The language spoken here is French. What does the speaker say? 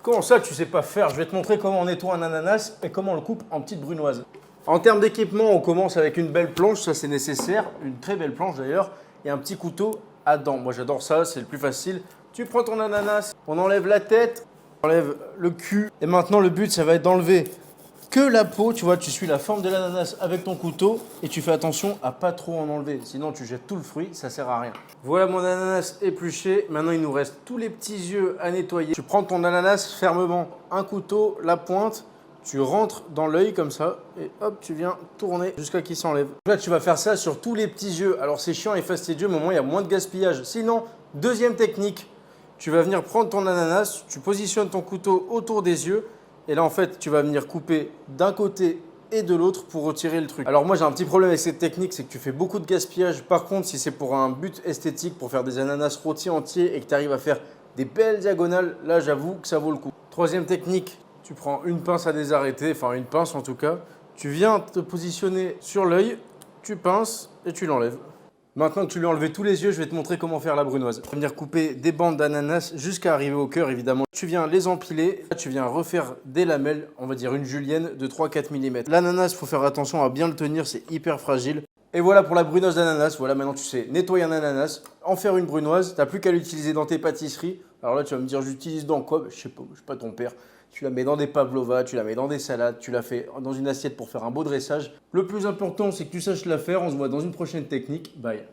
Comment ça tu sais pas faire? Je vais te montrer comment on nettoie un ananas et comment on le coupe en petites brunoises. En termes d'équipement, on commence avec une belle planche, ça c'est nécessaire, une très belle planche d'ailleurs, et un petit couteau à dents. Moi j'adore ça, c'est le plus facile. Tu prends ton ananas, on enlève la tête, on enlève le cul, et maintenant le but ça va être d'enlever que la peau, tu vois, tu suis la forme de l'ananas avec ton couteau et tu fais attention à pas trop en enlever, sinon tu jettes tout le fruit, ça sert à rien. Voilà mon ananas épluché, maintenant il nous reste tous les petits yeux à nettoyer. Tu prends ton ananas fermement, un couteau, la pointe, tu rentres dans l'œil comme ça et hop, tu viens tourner jusqu'à qu'il s'enlève. Là, tu vas faire ça sur tous les petits yeux. Alors c'est chiant et fastidieux, mais au moins il y a moins de gaspillage. Sinon, deuxième technique, tu vas venir prendre ton ananas, tu positionnes ton couteau autour des yeux et là en fait, tu vas venir couper d'un côté et de l'autre pour retirer le truc. Alors moi j'ai un petit problème avec cette technique, c'est que tu fais beaucoup de gaspillage. Par contre, si c'est pour un but esthétique, pour faire des ananas rôtis entiers et que tu arrives à faire des belles diagonales, là j'avoue que ça vaut le coup. Troisième technique, tu prends une pince à désarrêter, enfin une pince en tout cas. Tu viens te positionner sur l'œil, tu pinces et tu l'enlèves. Maintenant que tu lui as enlevé tous les yeux, je vais te montrer comment faire la brunoise. Tu vas venir couper des bandes d'ananas jusqu'à arriver au cœur évidemment. Tu viens les empiler, tu viens refaire des lamelles, on va dire une julienne de 3-4 mm. L'ananas, il faut faire attention à bien le tenir, c'est hyper fragile. Et voilà pour la brunoise d'ananas. Voilà, maintenant tu sais nettoyer un ananas, en faire une brunoise. Tu n'as plus qu'à l'utiliser dans tes pâtisseries. Alors là, tu vas me dire, j'utilise dans quoi? Je sais pas, je suis pas ton père. Tu la mets dans des pavlovas, tu la mets dans des salades, tu la fais dans une assiette pour faire un beau dressage. Le plus important, c'est que tu saches la faire. On se voit dans une prochaine technique. Bye.